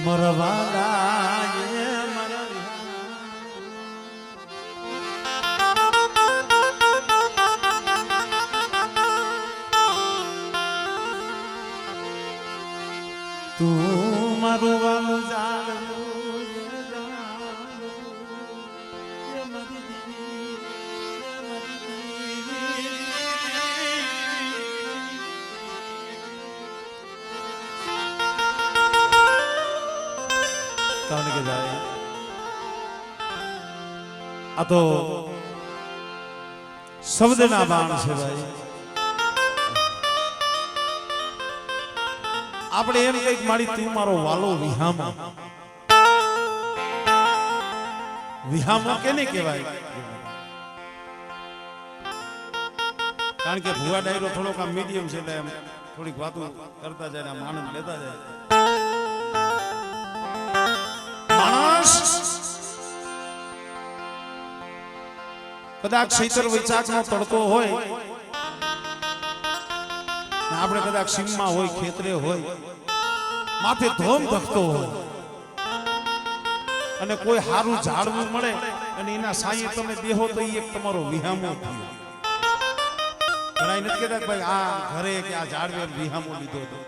મરવાલાએ તું મારું વાલું જાણવું કારણ કે ભાઈ આ તો શબ્દના બાણ છે ભાઈ. આપણે એમ કઈક મારી તું મારો વાલો વિહામો વિહામો કેને કહેવાય? કારણ કે ભુવા ડાયરો થોડોક આમ મીડિયમ છે એટલે એમ થોડીક વાતો કરતા જાય આમ આનંદ લેતા જાય. માણસ કદાચ ચૈત્ર વૈશાખનો તડકો હોય, આપણે કદાચ સીમમાં હોય, ખેતરે હોય, માથે ધોમ ધકતો હોય અને કોઈ સારું ઝાડવું મળે અને એના સાંયે તમે બેહો તો એ એક તમારો વિહામો થયો. ઘણા નથી કહેતા ભાઈ આ ઘરે કે આ ઝાડવે વિહામો લીધો હતો.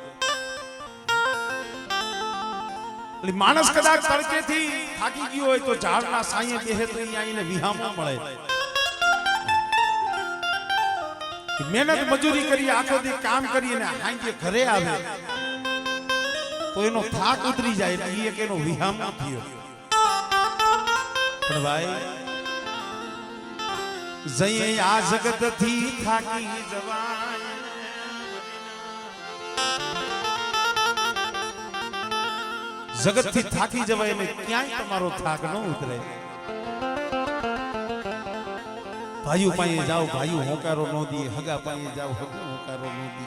એટલે માણસ કદાચ તડકેથી થાકી ગયો હોય તો ઝાડના સાંયે બેહે તો અહીંયા એને વિહામો મળે. મહેનત મજૂરી કરી આખો દી કામ કરીને સાંજે ઘરે આવે તો એનો થાક ઉતરી જાય એટલે એ એક એનો વિહામ થયો. પણ ભાઈ જઈએ આ જગત થી થાકી જવાય, જગત થી થાકી જવાય એટલે ક્યાંય તમારો થાક ન ઉતરે. ભાઈઓ પાસે જાઓ, ભાઈઓ હોકારો ન દે, હગા પાસે જાઓ, હગા હોકારો ન દે,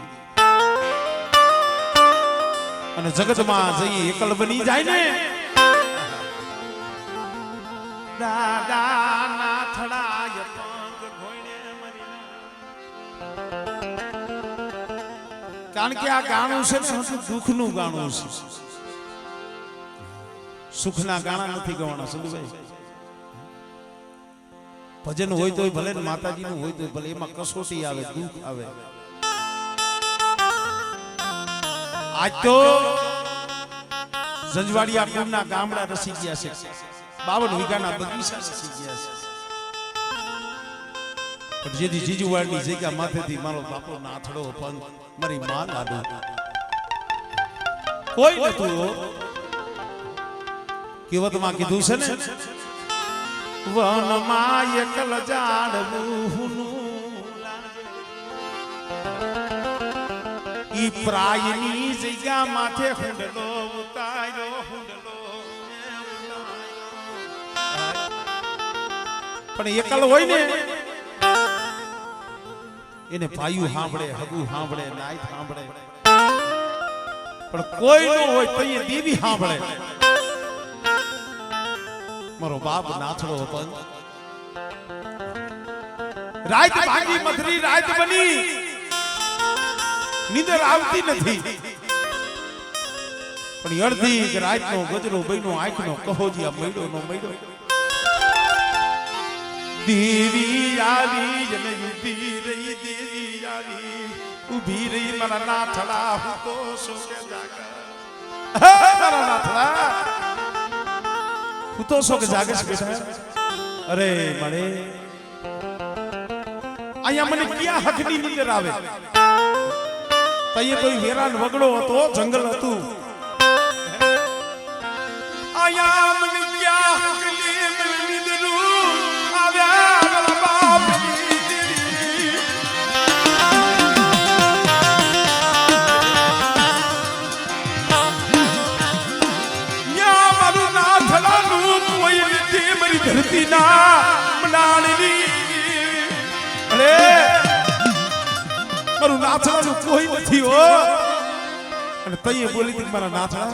અને જગતમાં જઈએ એકલ બની જાય ને. દાદા ના થડાય પંગ ઘોઈને મરી. કારણ કે આ ગાણું છે ને દુઃખનું ગાણું છે, સુખના ગાણા નથી ગવાના. સંધુભાઈ ભજન હોય તો ભલે ને માતાજીનું હોય તો ભલે, એમાં કસોટી આવે, દુઃખ આવે. આજ તો જંજવાડિયા કુળના ગામડા રસી ગયા છે, 52 વીઘાના બગીચા રસી ગયા છે. પણ જેથી જીજુવાડની જગ્યા માથેથી મારો બાપો નાથડો પંગ મારી માં લાડુ કોઈ નતું. કહેવતમાં કીધું છે ને વનમાં એકલ ઝાડવું ઈ પ્રાયની જગ્યા માથે હુંડલો ઉતાર્યો, હુંડલો પણ એકલ હોય ને એને ભાઈયું સાંભળે, હગું સાંભળે, નાઈટ સાંભળે. પણ કોઈ ન હોય તો એ દેવી સાંભળે. મારો બાપ નાથડો પંગ રાત ભાગી મધરી રાત બની, નીંદર આવતી નથી. પણ અડધી રાતનો ગજરો બન્યો, આંખનો કહોજિયા મૈડો નો મૈડો. દેવી આવી જને ઊભી રહી, દેવી આવી ઊભી રહી, મારા નાથડા હું તો શોકે જાગા. મારા નાથડા હું તો શોકે જાગે છે બેટા. અરે મળે અહીંયા મને ક્યાં હકની નીંદર આવે? તઈએ કોઈ વેરાન વગડો હતો, જંગલ હતું. અહીંયા મને ક્યાં હકની નીંદર આવ્યા બાપ. યા મારું નાથડાનું કોઈ નથી મારી ધરતીના મનાળની. અરે મારું નાથડાનું કોઈ નથી હો. અને તઈએ બોલી હતી મારા નાથડા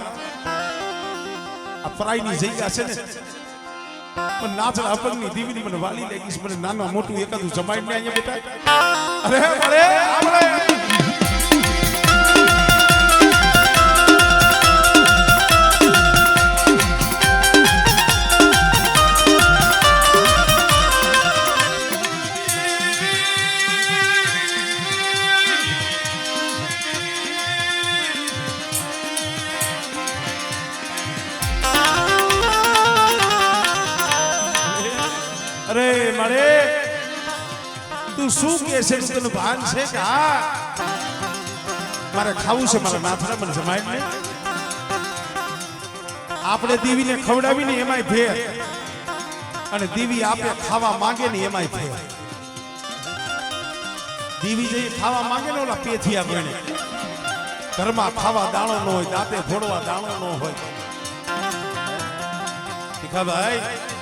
આ પરાઈની જગ્યા છે ને, પણ નાથડા અપંગની દીવીની મને વાલી લાગીશ. મને નાના મોટું એકાદું જમાઈને અહીંયા બેટા. અરે અરે આપણે તું શું કે છે તને ભાન છે કે હા મારે ખાવું છે મારા નાથના મને જમાય ને આપણે દેવીને ખવડાવીને એમાંય ફેર અને દેવી આપે ખાવા માંગે ને એમાંય ફેર દેવી જઈ ખાવા માંગે ને ઓલા પેથિયા બને ઘરમાં ખાવા દાણો ન હોય દાંતે ફોડવા દાણો ન હોય ઠીકા ભાઈ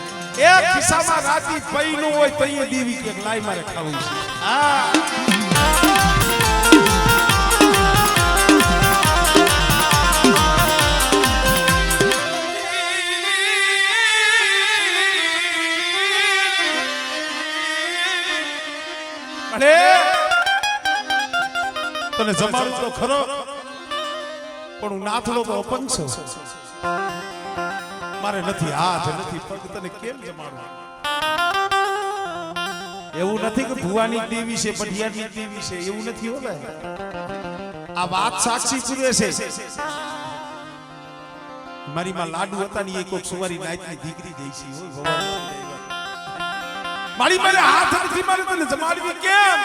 એક ખિસ્સામાં રાતી પઈ નો હોય તો એ દેવી કે લાઈ મારે ખાવું છે હા તને જમાડું તો ખરો પણ હું નાથડો તો અપંગ છું મારે નથી હાથ નથી પગ તને કેમ જમાડું એવું નથી કે ભુવાની દેવી છે પઢિયારની દેવી છે એવું નથી હો ભાઈ આ વાત સાક્ષી પૂરે છે મારી માં લાડુ હતા ની એક સુવારી નાઈટની દીકરી જઈ છે હો ભગવાન મારી મારે હાથ નથી મારે તને જમાડવી કેમ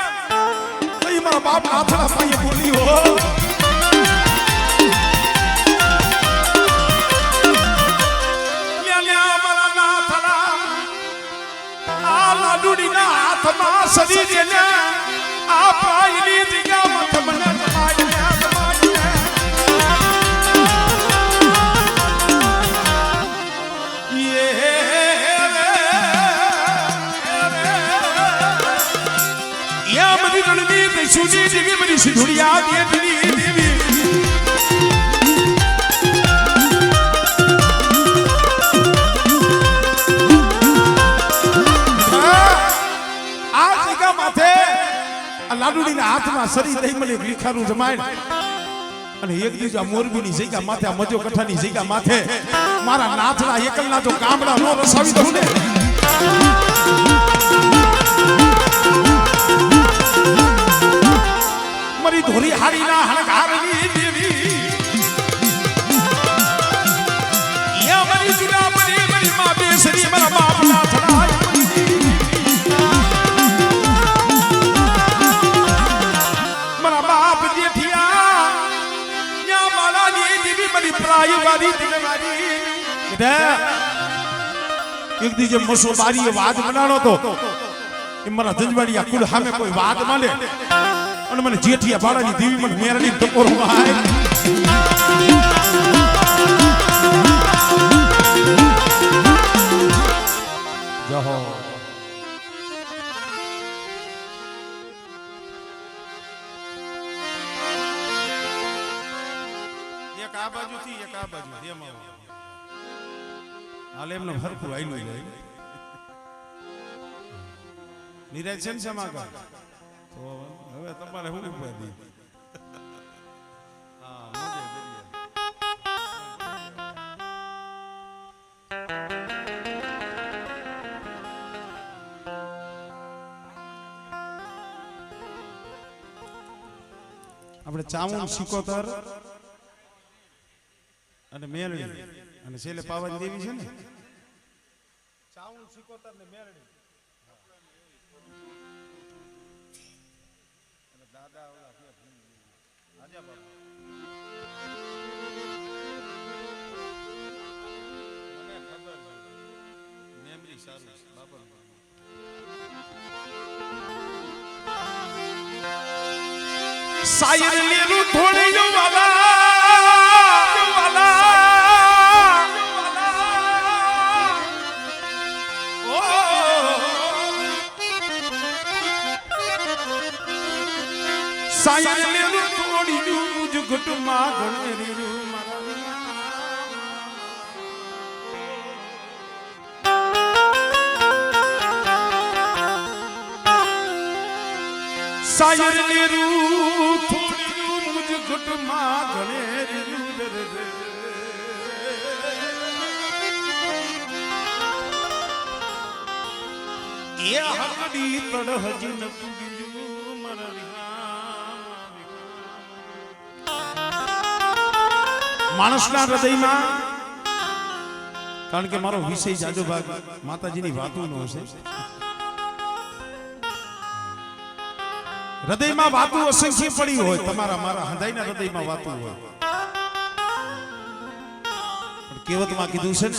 એ મારા બાપ નાથડા પાયે બોલી હો મારા નાથડા આ લાડુડીના હાથમાં સરી જેને આ પાયની જગ્યા મત મને સુજી દેવી મારી સિંધુડિયા દેવી દેવી આ જગ્યા માથે આ લાડુડીના હાથમાં સરી દઈ મને લીખાનું જમાય અને એક દિવસ આ મોરબીની જગ્યા માથે આ મજો કઠાની જગ્યા માથે મારા નાથના એકલના જો ગામડા નો રસાવી દઉં ને મારી ધોરી હાડીના હણકારની દેવી યા મારી જુના મારી માં બેસરી મારા બાપના થડાય મારા બાપ જેઠિયા યા માલાની દેવી મારી પ્રાય વારી દિલવારી એક દીજે મસો બારીએ વાદ બનાનો તો એ મારા જંજવાડિયા કુલ સામે કોઈ વાદ માંડે અને મને જેઠિયા બાળાની દેવી મને મેરડી ટકોરો આય જહો એક આ બાજુથી એક આ બાજુ એમાં હાલ એમને હરખું આયલું જાય નિરાજ છે ને સમાગમ તો હવે તમારે શું ઉપાધી આપણે ચામુંડ સિકોતર અને મેરડી અને છેલ્લે પાવાની દેવી છે ને ચામુંડ સિકોતર ને મેરડી દાદા ઓલા આજા બાબા મને ખબર મેમરી સારું બાબા શાયર લેરું થોડી જો વાલા શાયર લેરું થોડી જો ઘટમાં ગણરી શાયર લેરું થોડી મુજ ઘટમાં ગણરી એ હરડી તડહજ ન પૂજ્યું માણસના હૃદયમાં કારણ કે મારો વિષય જાજો ભાગ માતાજીની વાતો નો હશે હૃદયમાં વાતું અસંખ્ય પડી હોય, તમારા મારા હૃદયના હૃદયમાં વાતું હોય, પણ કહેવતમાં કીધું છે ને,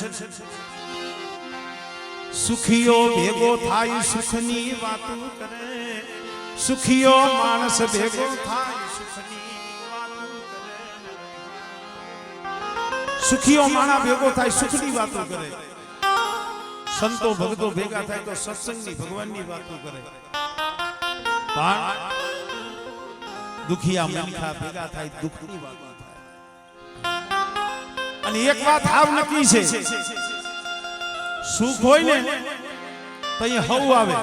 સુખીઓ ભેગો થાય સુખની વાતું કરે, સુખીઓ માણસ ભેગો થાય સુખની વાતું કરે, સુખીઓ માણા ભેગો થાય સુખની વાતો કરે, સંતો ભક્તો ભેગા થાય તો સત્સંગની ભગવાનની વાતો કરે, પણ દુખિયા મનખા ભેગા થાય દુઃખની વાતો થાય. અને એક વાત હાવ નક્કી છે, સુખ હોય ને તો અહીંયા હવ આવે,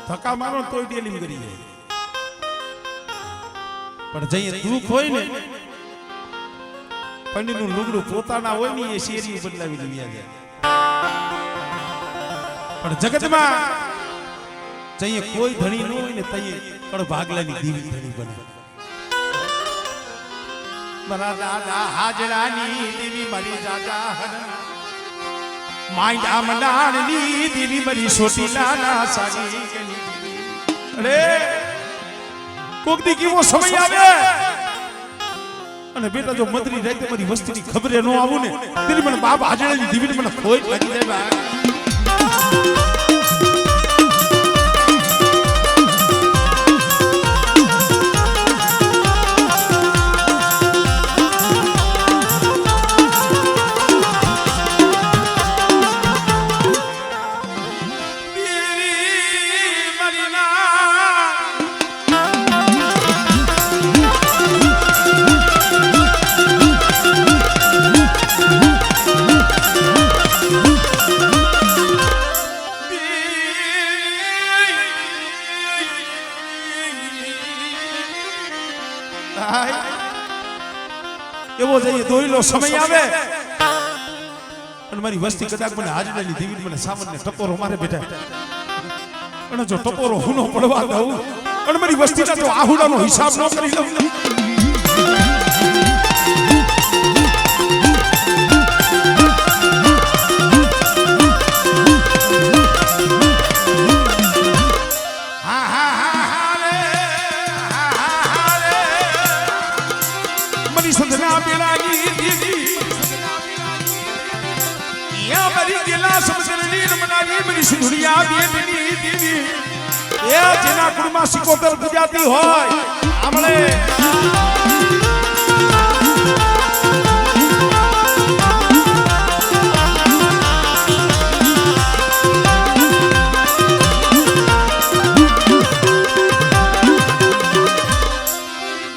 ધક્કા મારો તોય ડેલિંગ કરી જાય, પણ જઈએ દુઃખ હોય ને, પંડીનું લુગડું પોતાના હોય ને એ શેરી બદલાવી દેવી આવે, પણ જગતમાં જઈએ કોઈ ધણી ન હોય ને તઈએ પણ ભાગલાની દીવી ધણી બને. મારા દાદા હાજરાની દેવી મારી દાદા માઈ ડામનાની દેવી મારી સોટીલાના સાગી ગલી. અરે કોક દી કેવો સમય આવે અને બેટા જો મદરી રાતે મારી વસ્તીની ખબરે ન આવું ને તેરી મને બાપ હાજરાની દેવીને મને ખોઈ લાગી જાય બા. એવો જઈએ દોઈલો સમય આવે અને મારી વસ્તી કદાચ મને હાજરાની દેવી મને સામાન્ય ટકોરો મારે બેઠા, અને જો ટકોરો હુનો પડવા દઉં અને મારી વસ્તીના જો આહુડાનો હિસાબ ન કરી લઉં ને, જેના કુળમાં સિકોતર ગુજરાતી હોય આમળે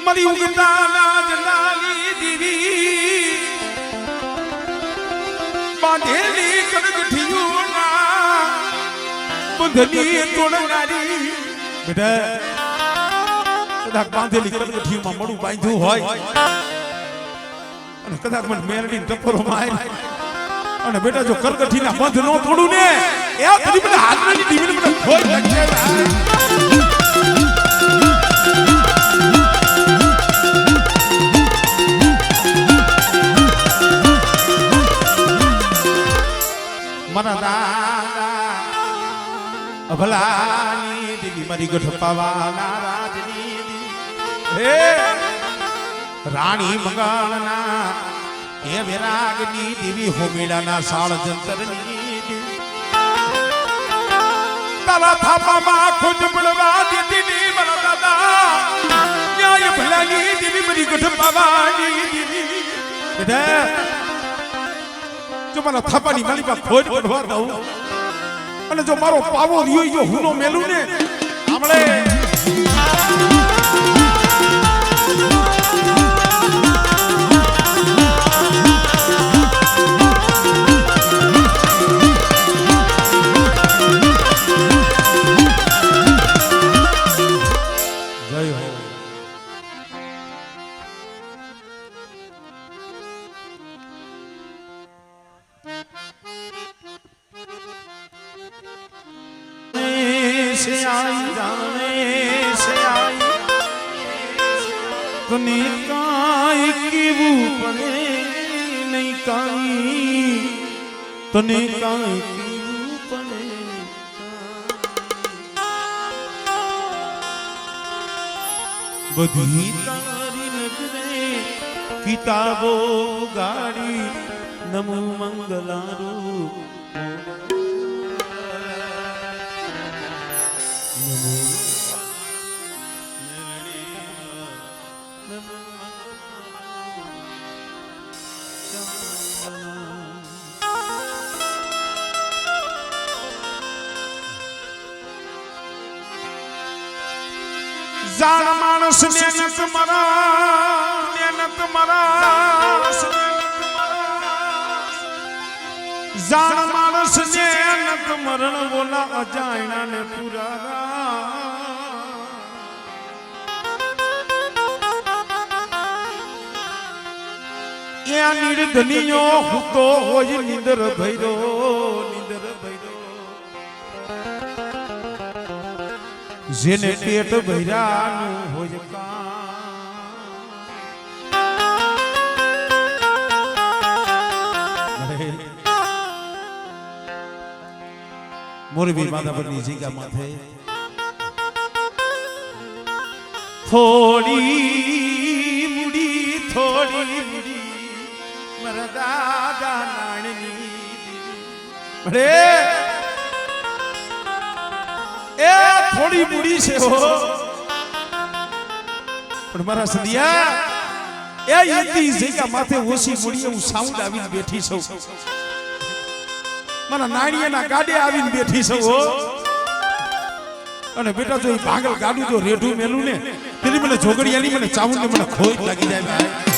મરી ઉગતાના જલાલી દીવી બાંધેલી કડગઠીઓના બંધની તોડનારી. બેટા કદાચ બાંધેલી કડગઠીઓમાં મળું બાંધ્યું હોય અને કદાચ મને મેરડી ટપરો માય અને બેટા જો કરગઠીના બંધ નો તોડું ને એ તરી મને હાથની દીવીને મને ખોઈ લાગે. મારા દાદા અભલાની દેવી મારી ગઢ પાવાના રાજની હે રાણી મંગળના હે વિરાગની દેવી હોમીડાના સાળ જંતરની તારા થાપામાં ખુદ પડવા દીધી મારા દાદા ન્યાય ભલાની દેવી મારી ગઢ પાવાની દેવી. બેટા જો મારા થાપાની મારી પાસે ખોટ પડવા દઉં અને જો મારો પાવો રહ્યો જો હુનો મેલું ને આમળે જય હો. से आई जाने से आई तने काई कीवू पड़े नहीं काई तने काई कीवू पड़े બધી તારી નજરે કિતાબો ગાડી નમો મંગલારૂપ નમો જાણ માણસ મહેનત મરા જાણ માણસ મહેનત મરણ બોલા અજાયણા ને પુરારા યા નિર્ધનીઓ હુતો હોય નિંદર ભૈરો જેને પેટ ભૈરાનું હોય મોરબી માધાપરની જીગા માથે થોડી મુડી મારા દાદા નાણની મળે એ થોડી મૂડી છે હો પણ મારા સદિયા એ યદી જગ્યા માથે ઓછી મૂડી હું સાઉન્ડ આવીને બેઠી છું મારા નાણીયાના ગાડે આવીને બેઠી છું હો અને બેટા જો ભાંગલ ગાડું જો રેઢું મેલું ને તેની મને જોગડિયાની મને ચાઉંડ ને મને ખોટ લાગી જાય ભાઈ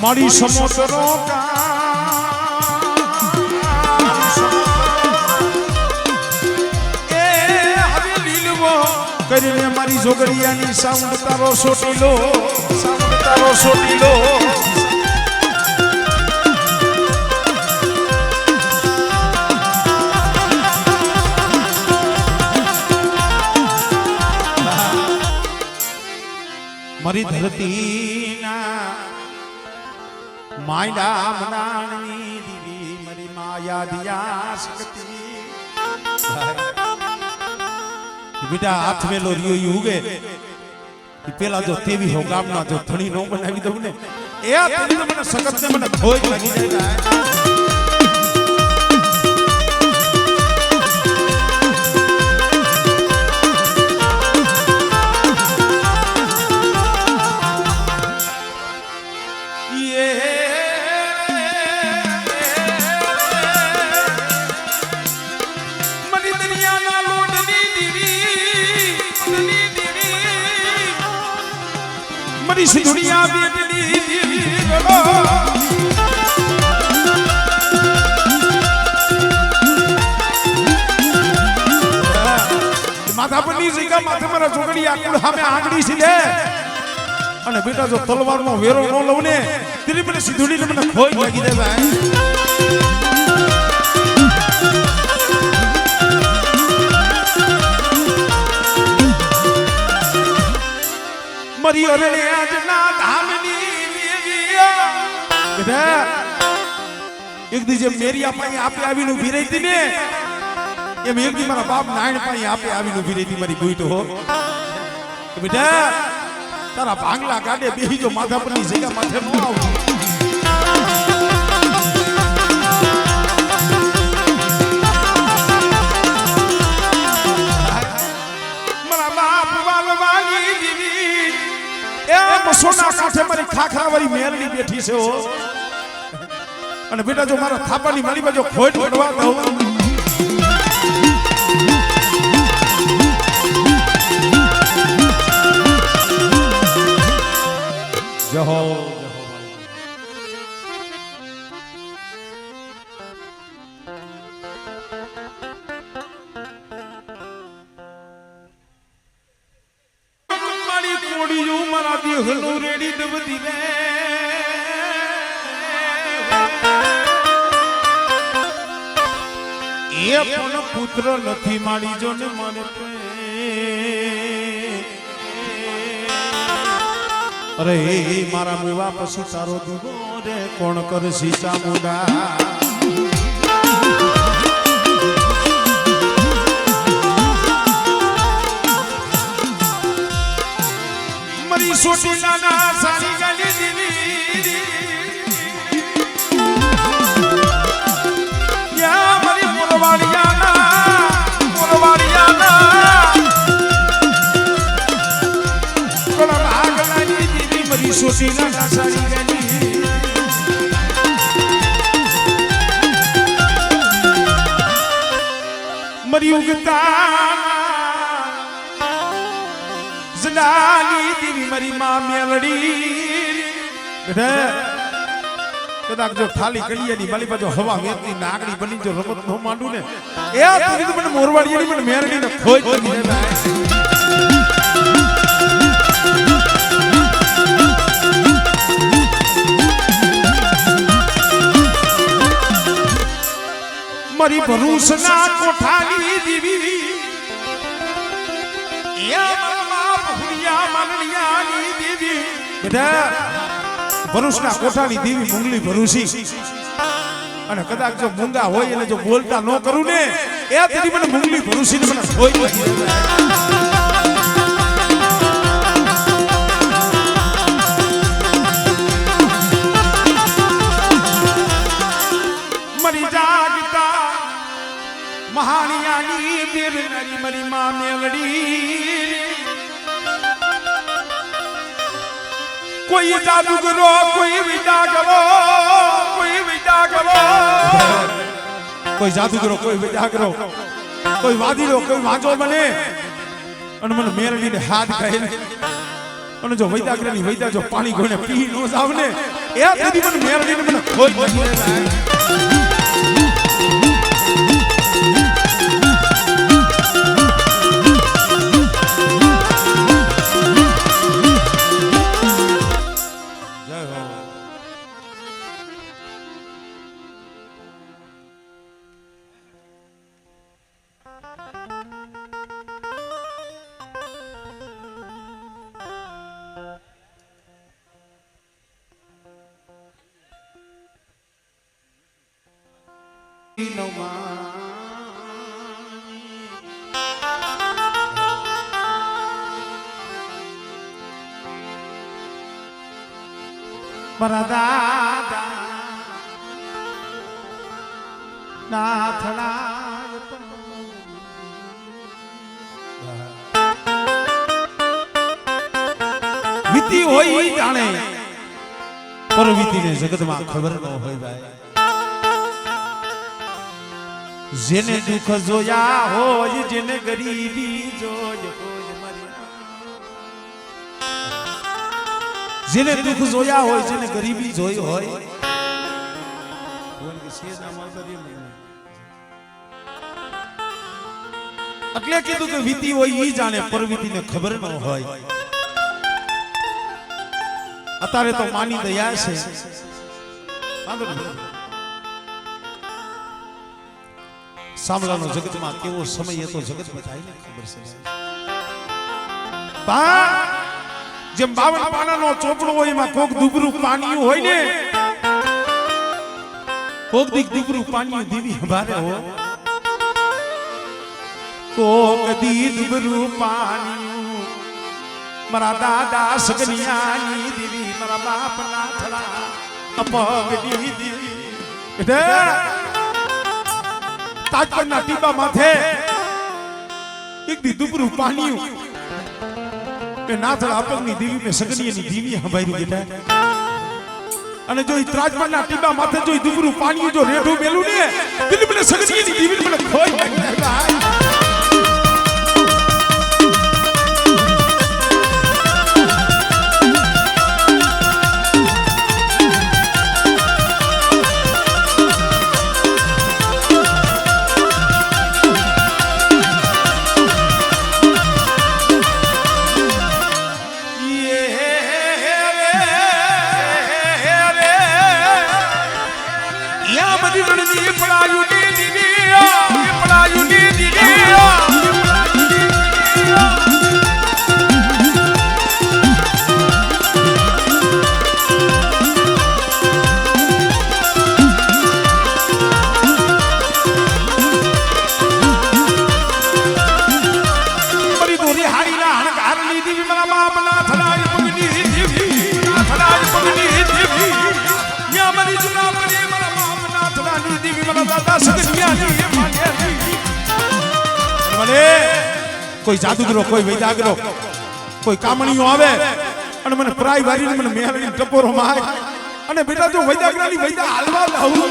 મારી સમોદરો એ હવે લીલવો કરીને મારી જોગડિયાની સાઉન્ડ તારો સોટી લો મારી ધરતીના માયડા મનાણની દીવી મારી માયા દિયા શક્તિ બેટા હાથ મેલો રહ્યો યુગે પેલા જો તેવી હો ગામના જો ધણી નો બનાવી દઉં ને એ તેની મને સખત ને મને ભોજ લાગી જાય दुनिया माथा पर नहीं सीखा माथे मारा जोगड़ी आकुड़ हमें आंगड़ी सी ले अने बेटा जो तलवार नो वेरो नो लवने तेरी मने सिधुड़ी ने मने खोई लगी दे भाई मरी अरे आज ना धामनी देविया बेटा एक दी जब मेरी आपा आपे आवीने ऊभी रही थी ने एम एक दी मारा बाप नायण पाई आपे आवीने ऊभी रही थी मारी बुई तो हो बेटा तारा भांगला गाडे बेही जो माथा परनी जगह माथे नो आव मारा बाप वालवानी दीदी ए मसोना काठे मारी खाखरावारी मेलनी बैठी छे हो અને બેટા જો મારા થાપાની મારી બાજુ ખોટ પડવા દઉં જહો હનું રેડી દબદી ને એ પણ પુત્ર નથી માડી જો ને મને અરે મારા મેવા પછી તારો દીવો રે કોણ કરશી ચામુંડા મરી સોટી નાના સારી ગાલી દીવી યા મરી મોરવાડિયાના કોલા ભાગલાની દીવી મરી સોટી નાના સારી ગાલી મરી ઉગતા જલાલી દીવી મરી માં મેલડી કદાચ જો ખાલી કડિયાની માલી બાજુ હવા વેચની નાગડી બની જો રમત નો માંડું ને એ તું તો મને મોરવાડીની મને મેરડી ને ખોજ બની રે મરી ભરૂસના કોઠાની દીવી એ ભરૂસના કોઠાની દેવી મુંગલી ભરૂસી અને કદાચ જો મૂંગા હોય એટલે જો બોલતા ન કરું ને એ તેથી મને મુંગલી ભરૂસી ને મને હોય મરી જાગતા મહાનિયાની દેવ નરી મરી માં મેલડી કોઈ જાદુગરો કોઈ વિદ્યા કરો કોઈ જાદુગરો કોઈ વિદ્યા કરો કોઈ વાદીરો કોઈ વાંચો બને અને મને મેરડીને હાથ કહે અને જો વૈદાગ્રની વૈદા જો પાણી ગોને પી નો જાવ ને એ તેથી મને મેરડીને મને ખોઈ બની મારા દાદા નાથડા વીતી હોય જાણે પર વીતીને જગતમાં ખબર ન હોય ભાઈ જેને દુઃખ જોયા હોય જેને ગરીબી જોય હોય જેને દુઃખ જોયા હોય જેને ગરીબી જોઈ હોય એટલે કીધું કે વીતી હોય ઈ જાણે પરવીતીને ખબર ન હોય અત્યારે તો માની દયા છે સાંભળાનો જગતમાં કેવો સમય હતો જગત બધાને ખબર છે જેમ 52 પાનાનો ચોપડો હોય એમાં કોક દુબરું પાણીયું હોય ને કોક દીક દુબરું પાણીયું દીવી ભારે હો કોક દી દુબરું પાણીયું મારા દાદા સગનિયાની દીવી મારા બાપના થડા અપગડી દીવી તાજપરના ટીપા માથે એક દી દુબરું પાણીયું કે નાથળ આપકની દેવી મે સગનીની દેવી હંભાઈ બેટા અને જો ઈ ત્રાજપરના ટીબા માથે જો ઈ દુબરું પાણી જો રેઠું મેલું ને દિલ મને સગનીની દેવી મને ખોઈ કોઈ જાદુગરો કોઈ વૈદાગરો કોઈ કામણીઓ આવે અને મને પ્રાય વારીને મને મેળની ટપોરો મારે અને બેટા જો વૈદાગરાની વૈદા હાલવા લાવું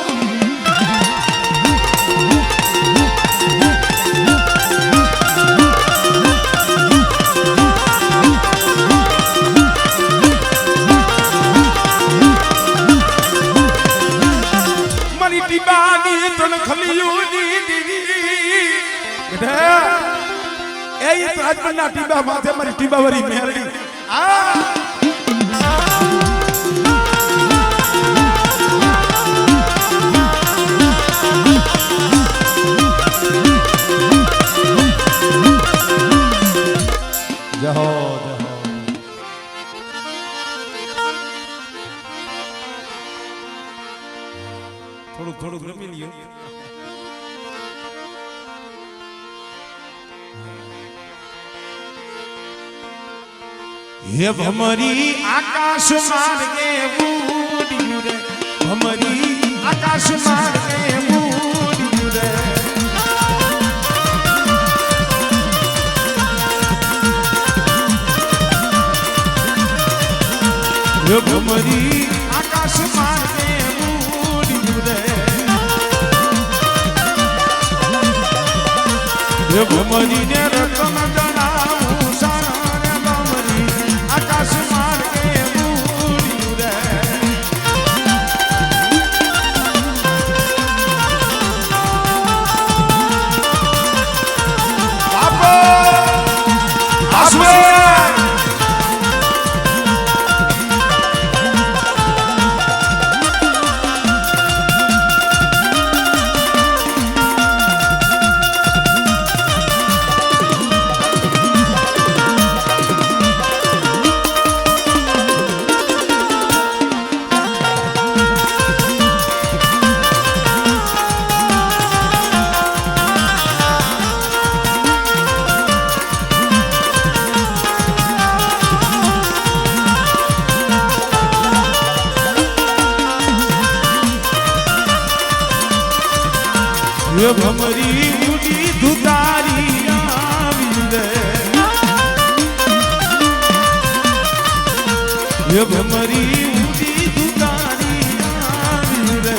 મારી ટીબાની તન ખલિયુની દીવી બેટા એ રાજપરના ટીબા માથે મારી ટીબાવરી મેરડી જહો થોડું થોડું રમી લ્યો હે ભમરી આકાશ માર્ગે ઉડ્યું રે ભમરી આકાશ માર્ગે ઉડ્યું રે હે ભમરી આકાશ માર્ગે ઉડ્યું રે હે ભમરી ને રતન જણાવું સારા આકાશ માર્ગે ઉડ્યું રે બાપો આસવે ભમરી ઉડી ધુતારી આવી રે ભમરી ઉડી ધુતારી આવી રે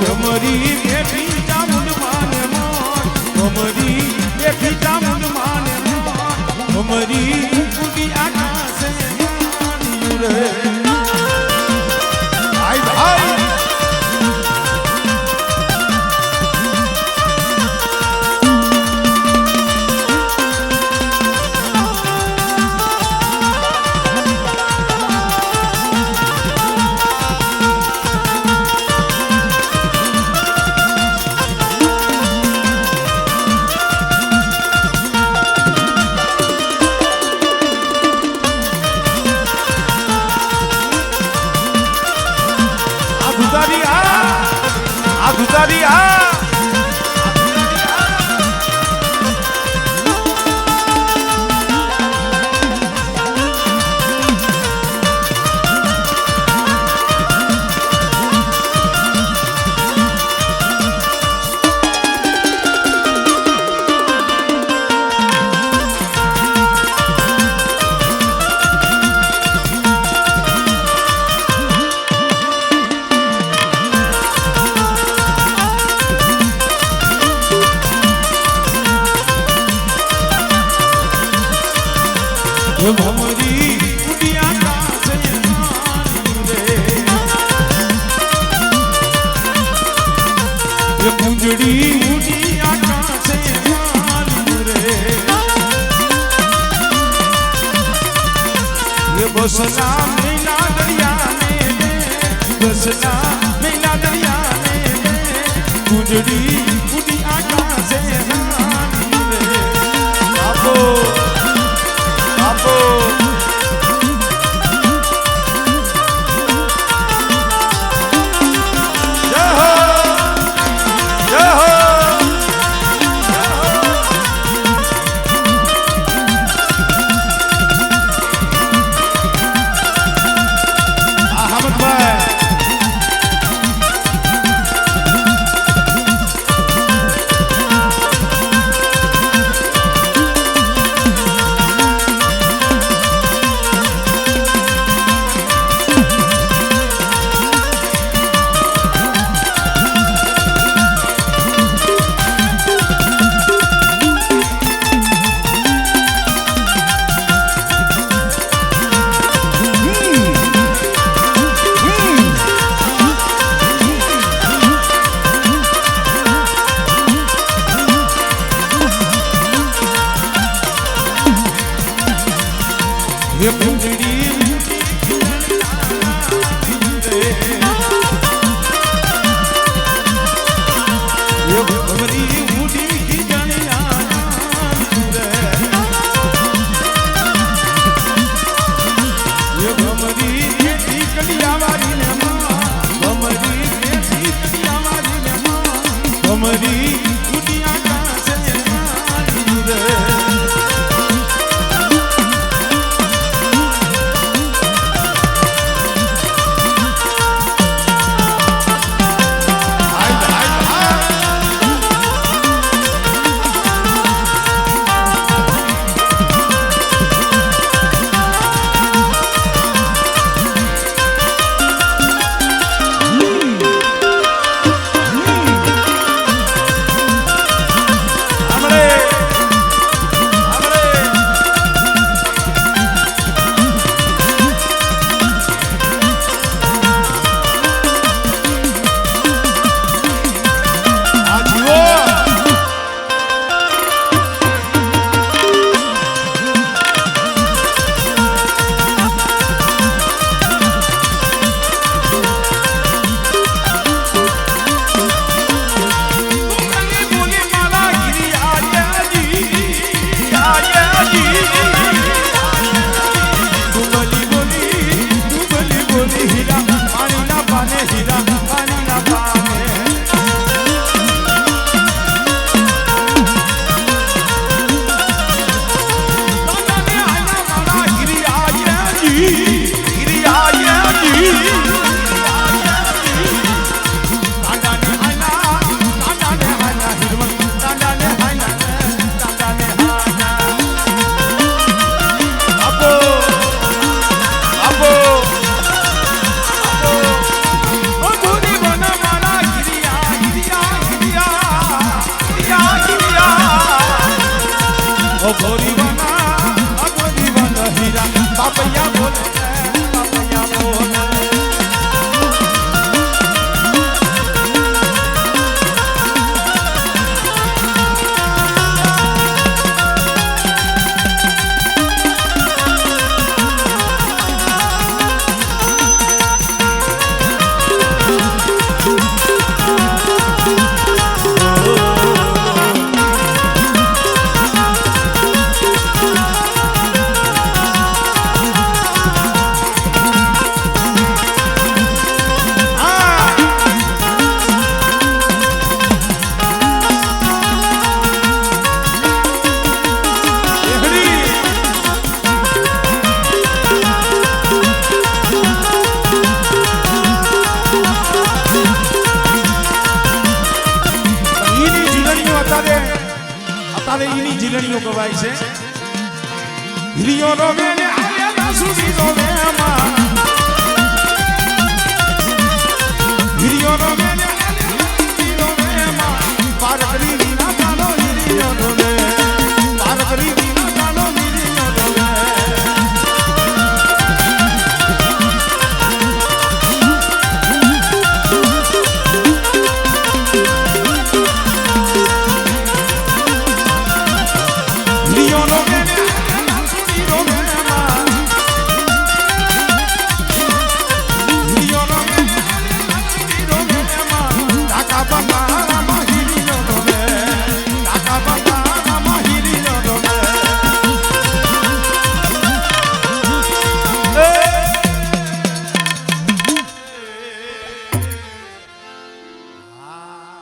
ભમરી બેઠી ચામુંડ માને મોર ભમરી બેઠી ચામુંડ માને મોર ભમરી ઉડી આકાશે માન્યું રે ભમરી ઉડી આકાશે માન્યું રે પૂંજડી ઉડી આકાશે માન્યું રે બસના મેલા દરિયાને ઉદસના મેલા દરિયાને ગુજડી ઉડી આકાશે રાની રે આપો આપો ये पुंजड़ी ये भमरी मुड़ी की जानिया ये भमरी की कलिया वाली ने भमरी की कलिया वाली ने भमरी मुड़िया का से જીલણીઓ ગવાય છે હિરિયો રોગે ને આલે સુધી